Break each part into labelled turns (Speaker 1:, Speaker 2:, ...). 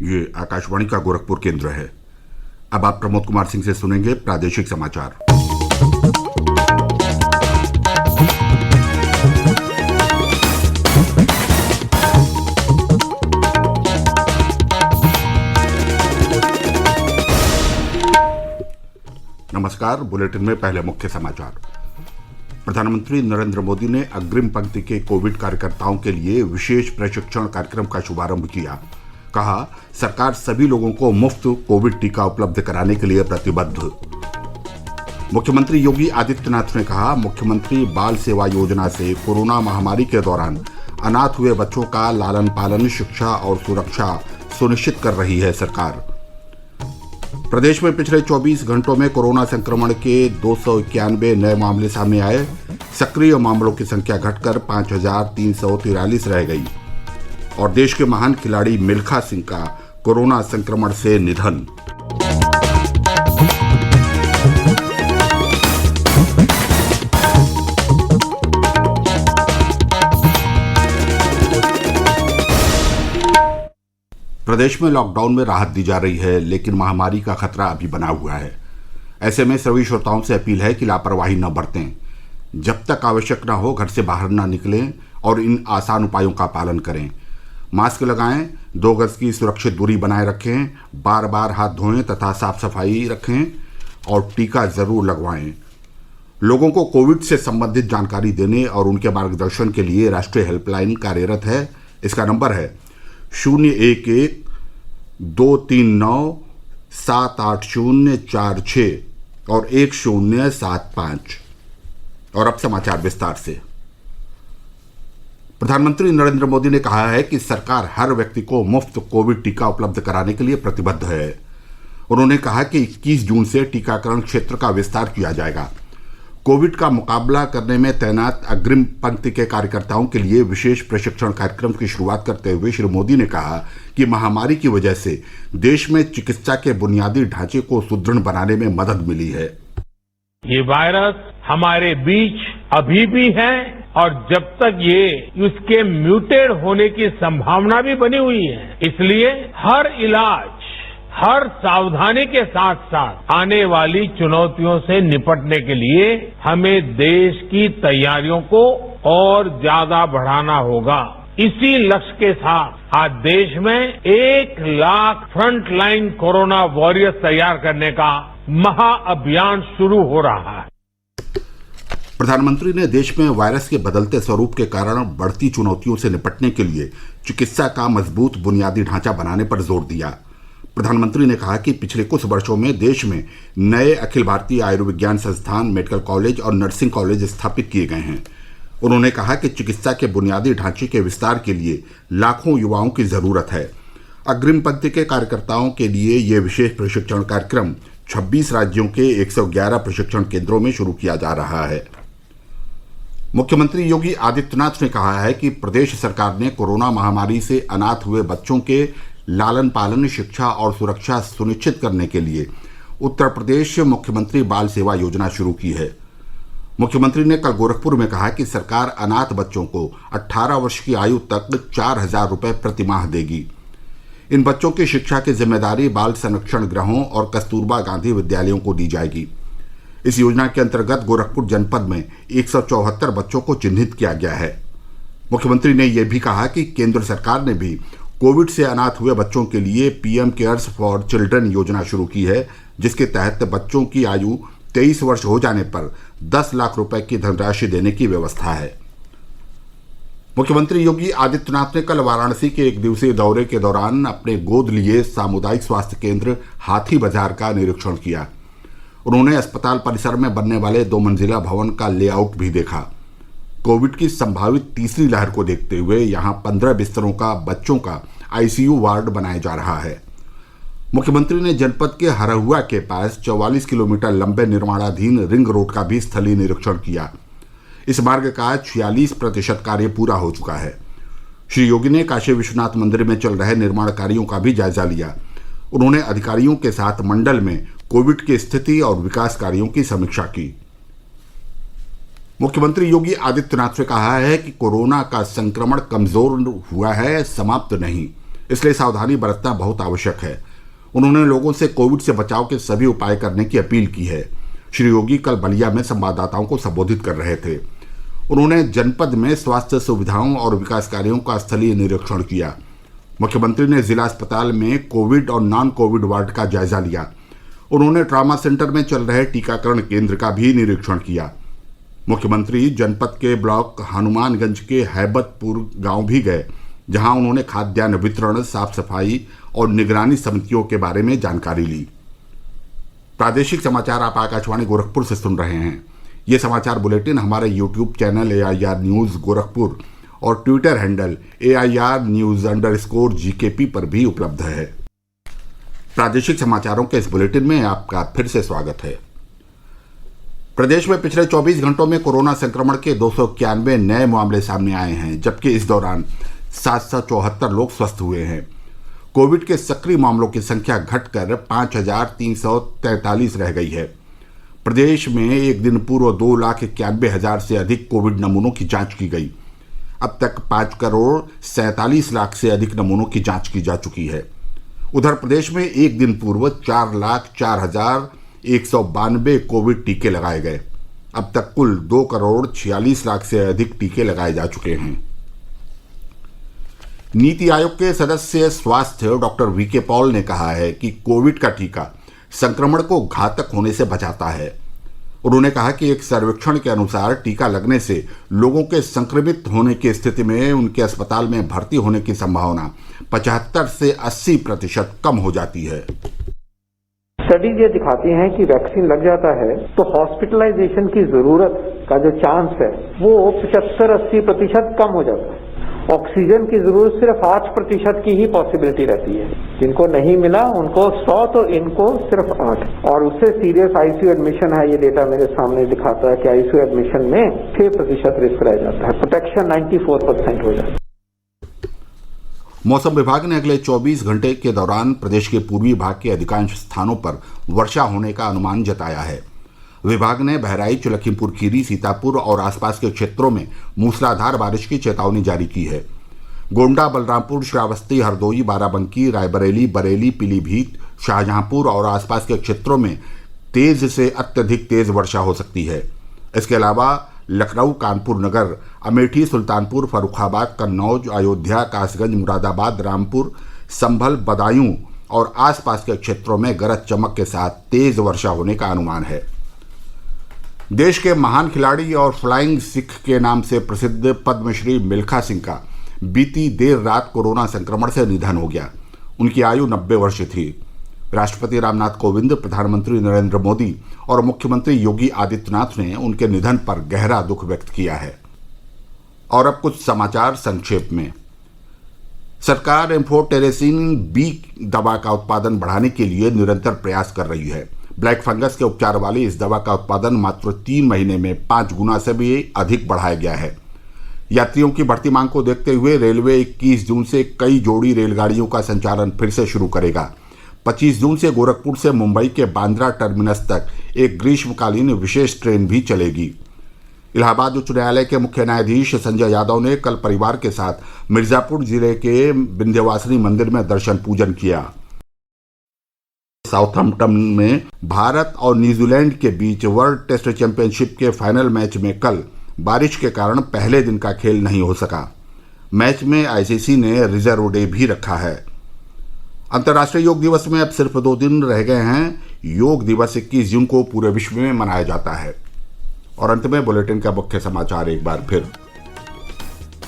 Speaker 1: ये आकाशवाणी का गोरखपुर केंद्र है। अब आप प्रमोद कुमार सिंह से सुनेंगे प्रादेशिक समाचार। नमस्कार। बुलेटिन में पहले मुख्य समाचार। प्रधानमंत्री नरेंद्र मोदी ने अग्रिम पंक्ति के कोविड कार्यकर्ताओं के लिए विशेष प्रशिक्षण कार्यक्रम का शुभारंभ किया। कहा, सरकार सभी लोगों को मुफ्त कोविड टीका उपलब्ध कराने के लिए प्रतिबद्ध। मुख्यमंत्री योगी आदित्यनाथ ने कहा, मुख्यमंत्री बाल सेवा योजना से कोरोना महामारी के दौरान अनाथ हुए बच्चों का लालन पालन, शिक्षा और सुरक्षा सुनिश्चित कर रही है सरकार। प्रदेश में पिछले 24 घंटों में कोरोना संक्रमण के 291 नए मामले सामने आए। सक्रिय मामलों की संख्या घटकर 5,343 रह गई। और देश के महान खिलाड़ी मिल्खा सिंह का कोरोना संक्रमण से निधन। प्रदेश में लॉकडाउन में राहत दी जा रही है, लेकिन महामारी का खतरा अभी बना हुआ है। ऐसे में सभी श्रोताओं से अपील है कि लापरवाही न बरतें। जब तक आवश्यक न हो घर से बाहर न निकलें और इन आसान उपायों का पालन करें। मास्क लगाएं, 2 गज की सुरक्षित दूरी बनाए रखें, बार बार हाथ धोएं तथा साफ सफाई रखें और टीका जरूर लगवाएं। लोगों को कोविड से संबंधित जानकारी देने और उनके मार्गदर्शन के लिए राष्ट्रीय हेल्पलाइन कार्यरत है। इसका नंबर है 011-239-78046 और 1075। और अब समाचार विस्तार से। प्रधानमंत्री नरेंद्र मोदी ने कहा है कि सरकार हर व्यक्ति को मुफ्त कोविड टीका उपलब्ध कराने के लिए प्रतिबद्ध है। उन्होंने कहा कि 21 जून से टीकाकरण क्षेत्र का विस्तार किया जाएगा। कोविड का मुकाबला करने में तैनात अग्रिम पंक्ति के कार्यकर्ताओं के लिए विशेष प्रशिक्षण कार्यक्रम की शुरुआत करते हुए श्री मोदी ने कहा कि महामारी की वजह से देश में चिकित्सा के बुनियादी ढांचे को सुदृढ़ बनाने में मदद मिली है।
Speaker 2: ये वायरस हमारे बीच अभी भी है और जब तक ये उसके म्यूटेट होने की संभावना भी बनी हुई है, इसलिए हर इलाज, हर सावधानी के साथ साथ आने वाली चुनौतियों से निपटने के लिए हमें देश की तैयारियों को और ज्यादा बढ़ाना होगा। इसी लक्ष्य के साथ आज देश में 1 लाख फ्रंटलाइन कोरोना वॉरियर्स तैयार करने का महाअभियान शुरू हो रहा है।
Speaker 1: प्रधानमंत्री ने देश में वायरस के बदलते स्वरूप के कारण बढ़ती चुनौतियों से निपटने के लिए चिकित्सा का मजबूत बुनियादी ढांचा बनाने पर जोर दिया। प्रधानमंत्री ने कहा कि पिछले कुछ वर्षों में देश में नए अखिल भारतीय आयुर्विज्ञान संस्थान, मेडिकल कॉलेज और नर्सिंग कॉलेज स्थापित किए गए हैं। उन्होंने कहा कि चिकित्सा के बुनियादी ढांचे के विस्तार के लिए लाखों युवाओं की जरूरत है। अग्रिम पंक्ति के कार्यकर्ताओं के लिए यह विशेष प्रशिक्षण कार्यक्रम 26 राज्यों के 111 प्रशिक्षण केंद्रों में शुरू किया जा रहा है। मुख्यमंत्री योगी आदित्यनाथ ने कहा है कि प्रदेश सरकार ने कोरोना महामारी से अनाथ हुए बच्चों के लालन पालन, शिक्षा और सुरक्षा सुनिश्चित करने के लिए उत्तर प्रदेश मुख्यमंत्री बाल सेवा योजना शुरू की है। मुख्यमंत्री ने कल गोरखपुर में कहा कि सरकार अनाथ बच्चों को 18 वर्ष की आयु तक 4,000 रुपये प्रति माह देगी। इन बच्चों की शिक्षा की जिम्मेदारी बाल संरक्षण गृहों और कस्तूरबा गांधी विद्यालयों को दी जाएगी। इस योजना के अंतर्गत गोरखपुर जनपद में 174 बच्चों को चिन्हित किया गया है। मुख्यमंत्री ने यह भी कहा कि केंद्र सरकार ने भी कोविड से अनाथ हुए बच्चों के लिए पीएम केयर्स फॉर चिल्ड्रन योजना शुरू की है, जिसके तहत बच्चों की आयु 23 वर्ष हो जाने पर 10 लाख रुपए की धनराशि देने की व्यवस्था है। मुख्यमंत्री योगी आदित्यनाथ ने कल वाराणसी के 1 दिवसीय दौरे के दौरान अपने गोद लिए सामुदायिक स्वास्थ्य केंद्र हाथी बाजार का निरीक्षण किया। उन्होंने अस्पताल परिसर में बनने वाले 2 मंजिला भवन का लेआउट भी देखा। कोविड की संभावित तीसरी लहर को देखते हुए यहां 15 बिस्तरों का बच्चों का आईसीयू वार्ड बनाया जा रहा है। मुख्यमंत्री ने जनपद के हरहुआ के पास 44 किलोमीटर लंबे निर्माणाधीन रिंग रोड का भी स्थलीय निरीक्षण किया। इस मार्ग का 46% कार्य पूरा हो चुका है। श्री योगी ने काशी विश्वनाथ मंदिर में चल रहे निर्माण कार्यों का भी जायजा लिया। उन्होंने अधिकारियों के साथ मंडल में कोविड की स्थिति और विकास कार्यों की समीक्षा की। मुख्यमंत्री योगी आदित्यनाथ ने कहा है कि कोरोना का संक्रमण कमजोर हुआ है, समाप्त नहीं। इसलिए सावधानी बरतना बहुत आवश्यक है। उन्होंने लोगों से कोविड से बचाव के सभी उपाय करने की अपील की है। श्री योगी कल बलिया में संवाददाताओं को संबोधित कर रहे थे। उन्होंने जनपद में स्वास्थ्य सुविधाओं और विकास कार्यों का स्थलीय निरीक्षण किया। मुख्यमंत्री ने जिला अस्पताल में कोविड और नॉन कोविड वार्ड का जायजा लिया। उन्होंने ट्रॉमा सेंटर में चल रहे टीकाकरण केंद्र का भी निरीक्षण किया। मुख्यमंत्री जनपद के ब्लॉक हनुमानगंज के हैबतपुर गांव भी गए, जहां उन्होंने खाद्यान्न वितरण, साफ सफाई और निगरानी समितियों के बारे में जानकारी ली। प्रादेशिक समाचार आप आकाशवाणी गोरखपुर से सुन रहे हैं। ये समाचार बुलेटिन हमारे YouTube channel AIR news Gorakhpur और ट्विटर हैंडल AIR News_GKP पर भी उपलब्ध है। प्रादेशिक समाचारों के इस बुलेटिन में आपका फिर से स्वागत है। प्रदेश में पिछले 24 घंटों में कोरोना संक्रमण के 291 नए मामले सामने आए हैं, जबकि इस दौरान 774 लोग स्वस्थ हुए हैं। कोविड के सक्रिय मामलों की संख्या घटकर 5,343 रह गई है। प्रदेश में एक दिन पूर्व 2,91,000 से अधिक कोविड नमूनों की जांच की गई। अब तक 5,47,00,000 से अधिक नमूनों की जांच की जा चुकी है। उधर प्रदेश में एक दिन पूर्व 4,04,192 कोविड टीके लगाए गए। अब तक कुल 2,46,00,000 से अधिक टीके लगाए जा चुके हैं। नीति आयोग के सदस्य स्वास्थ्य डॉक्टर VK पॉल ने कहा है कि कोविड का टीका संक्रमण को घातक होने से बचाता है। उन्होंने कहा कि एक सर्वेक्षण के अनुसार टीका लगने से लोगों के संक्रमित होने की स्थिति में उनके अस्पताल में भर्ती होने की संभावना 75 से 80% कम हो जाती है।
Speaker 3: स्टडीज ये दिखाती हैं कि वैक्सीन लग जाता है तो हॉस्पिटलाइजेशन की जरूरत का जो चांस है वो 75-80% कम हो जाता है। ऑक्सीजन की जरूरत सिर्फ 8% की ही पॉसिबिलिटी रहती है। जिनको नहीं मिला उनको 100 तो इनको सिर्फ 8, और उससे सीरियस ICU एडमिशन है। ये डेटा मेरे सामने दिखाता है कि ICU एडमिशन में 6% रिस्क रह जाता है। प्रोटेक्शन 94% हो जाता है।
Speaker 1: मौसम विभाग ने अगले 24 घंटे के दौरान प्रदेश के पूर्वी भाग के अधिकांश स्थानों पर वर्षा होने का अनुमान जताया है। विभाग ने बहराइच, लखीमपुर खीरी, सीतापुर और आसपास के क्षेत्रों में मूसलाधार बारिश की चेतावनी जारी की है। गोंडा, बलरामपुर, श्रावस्ती, हरदोई, बाराबंकी, रायबरेली, बरेली, पीलीभीत, शाहजहांपुर और आसपास के क्षेत्रों में तेज से अत्यधिक तेज वर्षा हो सकती है। इसके अलावा लखनऊ, कानपुर नगर, अमेठी, सुल्तानपुर, फर्रुखाबाद, कन्नौज, अयोध्या, कासगंज, मुरादाबाद, रामपुर, संभल, बदायूं और आसपास के क्षेत्रों में गरज चमक के साथ तेज वर्षा होने का अनुमान है। देश के महान खिलाड़ी और फ्लाइंग सिख के नाम से प्रसिद्ध पद्मश्री मिल्खा सिंह का बीती देर रात कोरोना संक्रमण से निधन हो गया। उनकी आयु 90 वर्ष थी। राष्ट्रपति रामनाथ कोविंद, प्रधानमंत्री नरेंद्र मोदी और मुख्यमंत्री योगी आदित्यनाथ ने उनके निधन पर गहरा दुख व्यक्त किया है। और अब कुछ समाचार संक्षेप में। सरकार एम्फोटेरेसिन B दवा का उत्पादन बढ़ाने के लिए निरंतर प्रयास कर रही है। ब्लैक फंगस के उपचार वाली इस दवा का उत्पादन मात्र 3 महीने में 5 गुना से भी अधिक बढ़ाया गया है। यात्रियों की बढ़ती मांग को देखते हुए रेलवे 21 जून से कई जोड़ी रेलगाड़ियों का संचालन फिर से शुरू करेगा। 25 जून से गोरखपुर से मुंबई के बांद्रा टर्मिनस तक एक ग्रीष्मकालीन विशेष ट्रेन भी चलेगी। इलाहाबाद उच्च न्यायालय के मुख्य न्यायाधीश संजय यादव ने कल परिवार के साथ मिर्जापुर जिले के विंध्यवासिनी मंदिर में दर्शन पूजन किया। साउथहम्पटन में भारत और न्यूजीलैंड के बीच वर्ल्ड टेस्ट चैंपियनशिप के फाइनल मैच में कल बारिश के कारण पहले दिन का खेल नहीं हो सका। मैच में ICC ने रिजर्व डे भी रखा है। अंतर्राष्ट्रीय योग दिवस में अब सिर्फ 2 दिन रह गए हैं। योग दिवस 21 जून को पूरे विश्व में मनाया जाता है। और अंत में बुलेटिन का मुख्य समाचार एक बार फिर।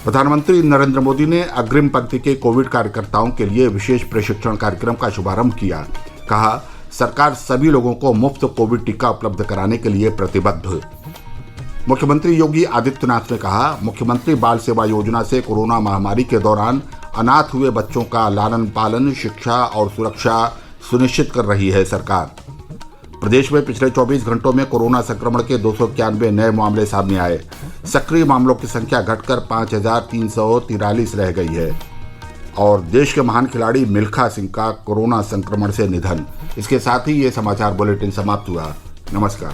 Speaker 1: प्रधानमंत्री नरेंद्र मोदी ने अग्रिम पंक्ति के कोविड कार्यकर्ताओं के लिए विशेष प्रशिक्षण कार्यक्रम का शुभारंभ किया। कहा, सरकार सभी लोगों को मुफ्त कोविड टीका उपलब्ध कराने के लिए प्रतिबद्ध। मुख्यमंत्री योगी आदित्यनाथ ने कहा, मुख्यमंत्री बाल सेवा योजना से कोरोना महामारी के दौरान अनाथ हुए बच्चों का लालन पालन, शिक्षा और सुरक्षा सुनिश्चित कर रही है सरकार। प्रदेश में पिछले 24 घंटों में कोरोना संक्रमण के 291 नए मामले सामने आए। सक्रिय मामलों की संख्या घटकर 5,343 रह गई है। और देश के महान खिलाड़ी मिल्खा सिंह का कोरोना संक्रमण से निधन। इसके साथ ही ये समाचार बुलेटिन समाप्त हुआ। नमस्कार।